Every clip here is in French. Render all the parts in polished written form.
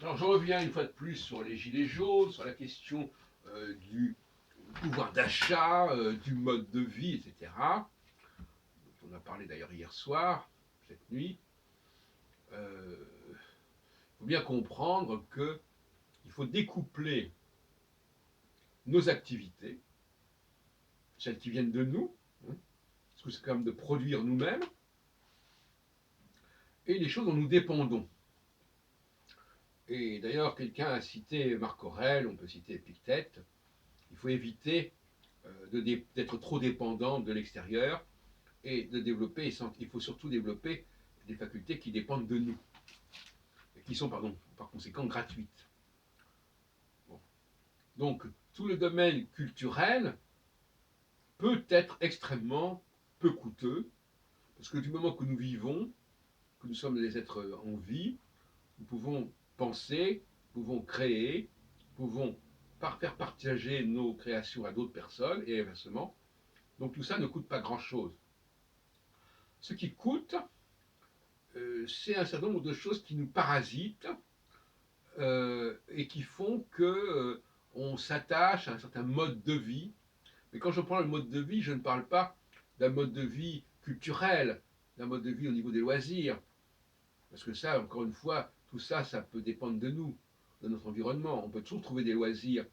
Alors je reviens une fois de plus sur les gilets jaunes, sur la question du pouvoir d'achat, du mode de vie, etc. Dont on a parlé d'ailleurs hier soir, cette nuit. Il faut bien comprendre qu'il faut découpler nos activités, celles qui viennent de nous, hein, parce que c'est quand même de produire nous-mêmes, et les choses dont nous dépendons. Et d'ailleurs, quelqu'un a cité Marc Aurèle, on peut citer Épictète. Il faut éviter d'être trop dépendant de l'extérieur et de développer, il faut surtout développer des facultés qui dépendent de nous, et qui sont, pardon, par conséquent gratuites. Bon. Donc, tout le domaine culturel peut être extrêmement peu coûteux, parce que du moment que nous vivons, que nous sommes des êtres en vie, nous pouvons penser, nous pouvons créer, nous pouvons faire partager nos créations à d'autres personnes, et inversement. Donc tout ça ne coûte pas grand-chose. Ce qui coûte, c'est un certain nombre de choses qui nous parasitent et qui font que on s'attache à un certain mode de vie. Mais quand je prends le mode de vie, je ne parle pas d'un mode de vie culturel, d'un mode de vie au niveau des loisirs, parce que ça, encore une fois, tout ça, ça peut dépendre de nous, de notre environnement. On peut toujours trouver des loisirs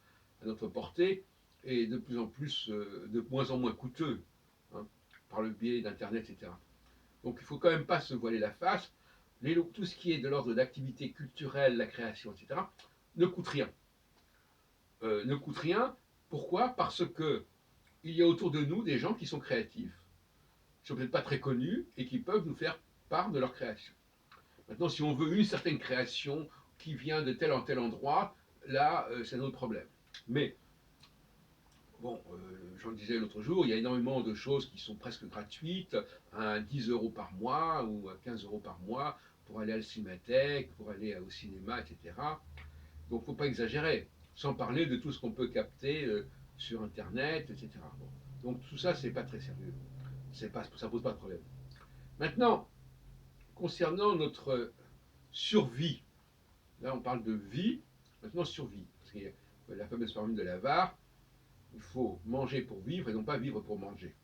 à notre portée et de plus en plus, de moins en moins coûteux, hein, par le biais d'Internet, etc. Donc il ne faut quand même pas se voiler la face. Tout ce qui est de l'ordre d'activité culturelle, la création, etc., ne coûte rien. Ne coûte rien. Pourquoi? Parce que il y a autour de nous des gens qui sont créatifs, qui ne sont peut-être pas très connus et qui peuvent nous faire part de leur création. Maintenant, si on veut une certaine création qui vient de tel en tel endroit, là, c'est un autre problème. Mais, bon, j'en disais l'autre jour, il y a énormément de choses qui sont presque gratuites, à 10 euros par mois ou à 15 euros par mois, pour aller à la cinémathèque, pour aller au cinéma, etc. Donc, il ne faut pas exagérer, sans parler de tout ce qu'on peut capter sur Internet, etc. Bon. Donc, tout ça, c'est pas très sérieux. Ça ne pose pas de problème. Maintenant, concernant notre survie, là, on parle de vie, maintenant survie. Parce qu'il y a la fameuse formule de Lavar, il faut manger pour vivre et non pas vivre pour manger.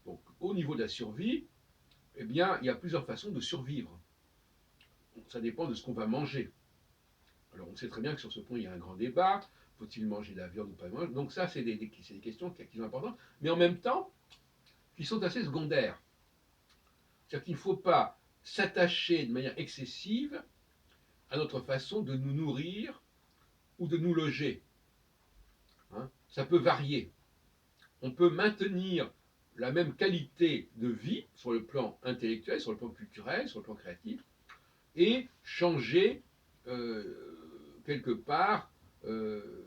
Donc, au niveau de la survie, eh bien, il y a plusieurs façons de survivre. Ça dépend de ce qu'on va manger. Alors, on sait très bien que sur ce point, il y a un grand débat. Faut-il manger de la viande ou pas manger? Donc, ça, c'est des questions qui sont importantes, mais en même temps, qui sont assez secondaires. C'est-à-dire qu'il ne faut pas s'attacher de manière excessive à notre façon de nous nourrir ou de nous loger. Hein, ça peut varier. On peut maintenir la même qualité de vie sur le plan intellectuel, sur le plan culturel, sur le plan créatif, et changer quelque part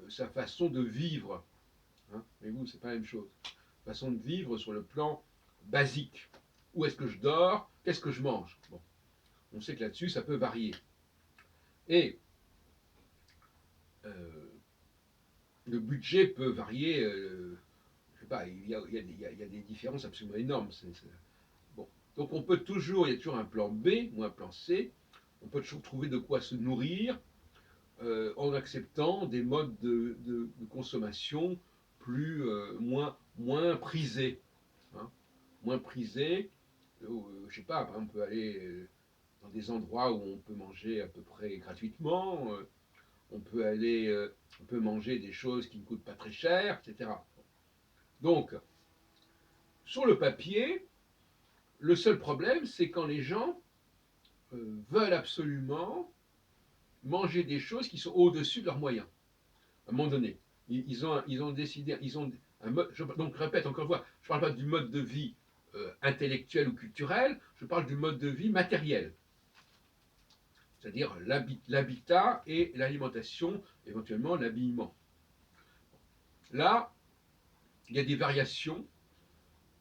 sa façon de vivre. Hein, mais vous, c'est pas la même chose. Façon de vivre sur le plan basique. Où est-ce que je dors? Qu'est-ce que je mange? Bon, on sait que là-dessus, ça peut varier. Et le budget peut varier. Je sais pas, il y a des différences absolument énormes. Bon. Donc on peut toujours, il y a toujours un plan B ou un plan C. On peut toujours trouver de quoi se nourrir en acceptant des modes de consommation moins prisés. Hein, moins prisés. Je sais pas, par exemple, on peut aller dans des endroits où on peut manger à peu près gratuitement. On peut manger des choses qui ne coûtent pas très cher, etc. Donc, sur le papier, le seul problème, c'est quand les gens veulent absolument manger des choses qui sont au-dessus de leurs moyens. À un moment donné, ils ont décidé, donc je répète encore une fois, je ne parle pas du mode de vie intellectuel ou culturel, je parle du mode de vie matériel. C'est-à-dire l'habitat et l'alimentation, éventuellement l'habillement. Là, il y a des variations.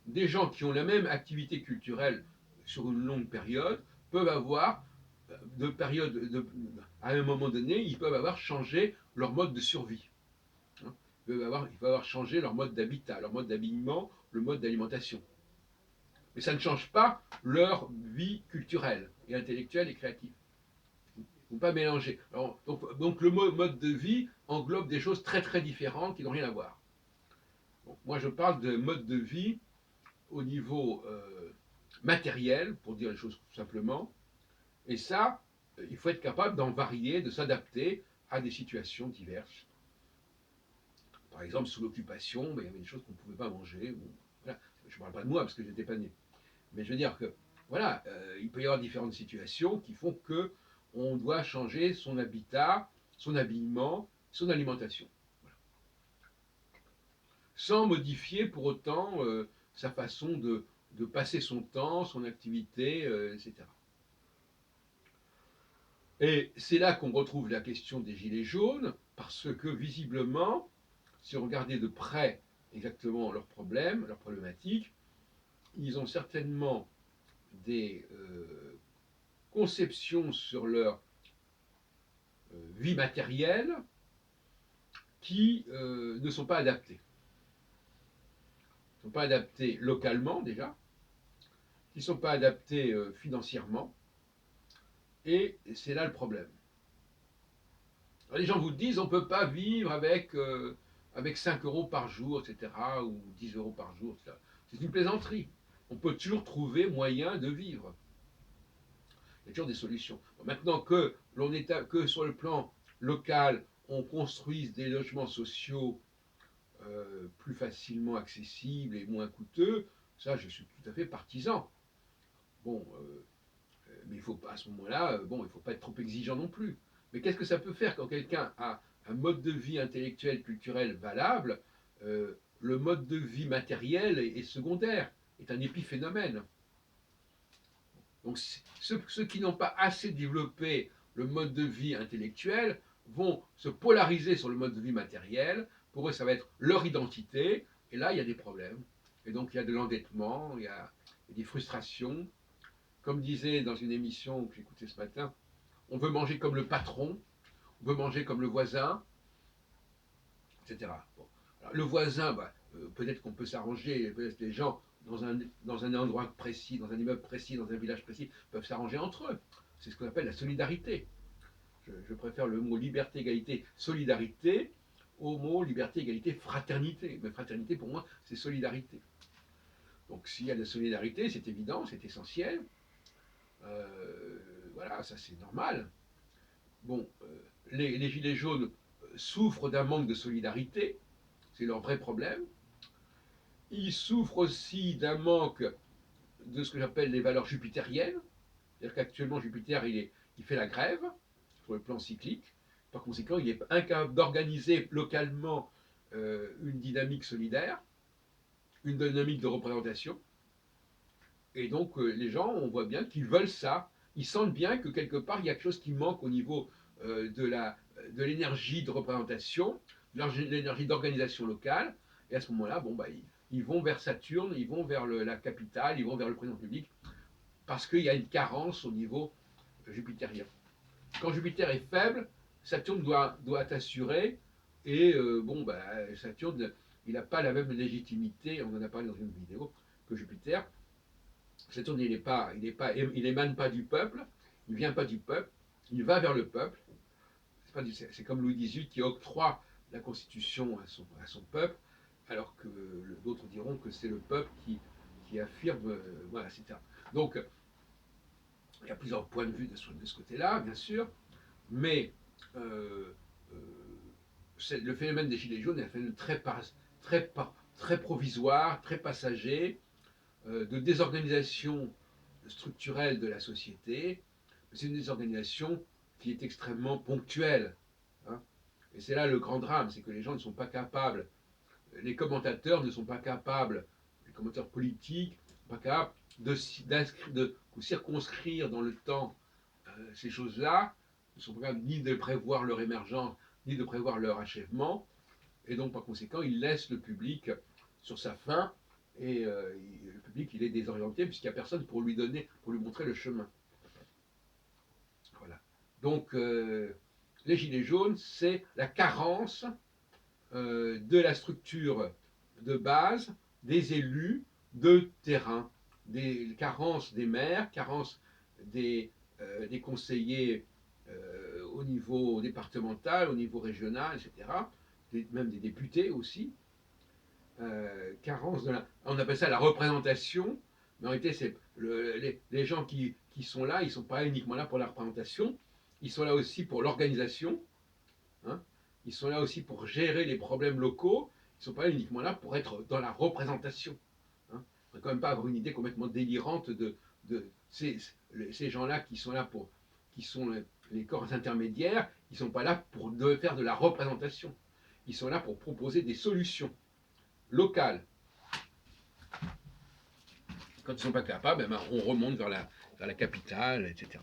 Des gens qui ont la même activité culturelle sur une longue période peuvent avoir, à un moment donné, ils peuvent avoir changé leur mode de survie. Ils peuvent avoir changé leur mode d'habitat, leur mode d'habillement, le mode d'alimentation. Mais ça ne change pas leur vie culturelle et intellectuelle et créative. Vous faut pas mélanger. Alors, donc le mode de vie englobe des choses très très différentes qui n'ont rien à voir. Donc, moi, je parle de mode de vie au niveau matériel, pour dire les choses tout simplement. Et ça, il faut être capable d'en varier, de s'adapter à des situations diverses. Par exemple, sous l'occupation, il y avait des choses qu'on ne pouvait pas manger. Bon, voilà. Je ne parle pas de moi parce que je n'étais pas né. Mais je veux dire que, voilà, il peut y avoir différentes situations qui font que on doit changer son habitat, son habillement, son alimentation. Voilà. Sans modifier pour autant sa façon de passer son temps, son activité, etc. Et c'est là qu'on retrouve la question des gilets jaunes, parce que visiblement, si on regardait de près exactement leurs problèmes, leurs problématiques, ils ont certainement des conceptions sur leur vie matérielle qui ne sont pas adaptées. Ils ne sont pas adaptés localement déjà, qui ne sont pas adaptés financièrement, et c'est là le problème. Alors, les gens vous disent on ne peut pas vivre avec 5 euros par jour, etc., ou 10 euros par jour, etc. C'est une plaisanterie. On peut toujours trouver moyen de vivre. Il y a toujours des solutions. Bon, maintenant que sur le plan local, on construise des logements sociaux plus facilement accessibles et moins coûteux, ça, je suis tout à fait partisan. Bon, mais il faut pas, à ce moment-là, bon, il ne faut pas être trop exigeant non plus. Mais qu'est-ce que ça peut faire quand quelqu'un a un mode de vie intellectuel, culturel valable? Le mode de vie matériel est secondaire, est un épiphénomène. Donc ceux qui n'ont pas assez développé le mode de vie intellectuel vont se polariser sur le mode de vie matériel. Pour eux, ça va être leur identité. Et là, il y a des problèmes. Et donc, il y a de l'endettement, il y a des frustrations. Comme disait dans une émission que j'écoutais ce matin, on veut manger comme le patron, on veut manger comme le voisin, etc. Bon. Alors, le voisin, peut-être qu'on peut s'arranger, peut-être les gens dans un endroit précis, dans un immeuble précis, dans un village précis, peuvent s'arranger entre eux. C'est ce qu'on appelle la solidarité. Je préfère le mot liberté, égalité, solidarité au mot liberté, égalité, fraternité. Mais fraternité, pour moi, c'est solidarité. Donc s'il y a de la solidarité, c'est évident, c'est essentiel. Voilà, ça c'est normal. Bon, les Gilets jaunes souffrent d'un manque de solidarité, c'est leur vrai problème. Ils souffrent aussi d'un manque de ce que j'appelle les valeurs jupitériennes. C'est-à-dire qu'actuellement, Jupiter, il fait la grève sur le plan cyclique. Par conséquent, il est incapable d'organiser localement une dynamique solidaire, une dynamique de représentation. Et donc, les gens, on voit bien qu'ils veulent ça. Ils sentent bien que quelque part, il y a quelque chose qui manque au niveau de l'énergie de représentation, de l'énergie d'organisation locale. Et à ce moment-là, bon, ils vont vers Saturne, ils vont vers la capitale, ils vont vers le président public, parce qu'il y a une carence au niveau jupitérien. Quand Jupiter est faible, Saturne doit assurer, et Saturne, il n'a pas la même légitimité, on en a parlé dans une vidéo, que Jupiter. Saturne, il émane pas du peuple, il vient pas du peuple, il va vers le peuple. C'est comme Louis XVIII qui octroie la Constitution à son peuple, alors que d'autres diront que c'est le peuple qui affirme, voilà, etc. Donc, il y a plusieurs points de vue de ce côté-là, bien sûr, mais euh, le phénomène des Gilets jaunes est un phénomène très provisoire, très passager, de désorganisation structurelle de la société. C'est une désorganisation qui est extrêmement ponctuelle. Hein. Et c'est là le grand drame, c'est que les gens ne sont pas capables, les commentateurs ne sont pas capables, les commentateurs politiques, ne sont pas capables de circonscrire dans le temps ces choses-là, ne sont pas capables ni de prévoir leur émergence, ni de prévoir leur achèvement, et donc par conséquent, ils laissent le public sur sa faim, et le public, il est désorienté, puisqu'il n'y a personne pour lui montrer le chemin. Voilà. Donc, les Gilets jaunes, c'est la carence de la structure de base, des élus de terrain, des carences des maires, carences des conseillers au niveau départemental, au niveau régional, etc., même des députés aussi, carence de la... On appelle ça la représentation, mais en réalité, les gens qui sont là, ils ne sont pas uniquement là pour la représentation, ils sont là aussi pour l'organisation, hein, ils sont là aussi pour gérer les problèmes locaux, ils ne sont pas uniquement là pour être dans la représentation. Hein. On ne quand même pas avoir une idée complètement délirante de ces gens-là qui sont là pour, qui sont les corps intermédiaires, ils ne sont pas là pour faire de la représentation. Ils sont là pour proposer des solutions locales. Quand ils ne sont pas capables, on remonte vers la capitale, etc.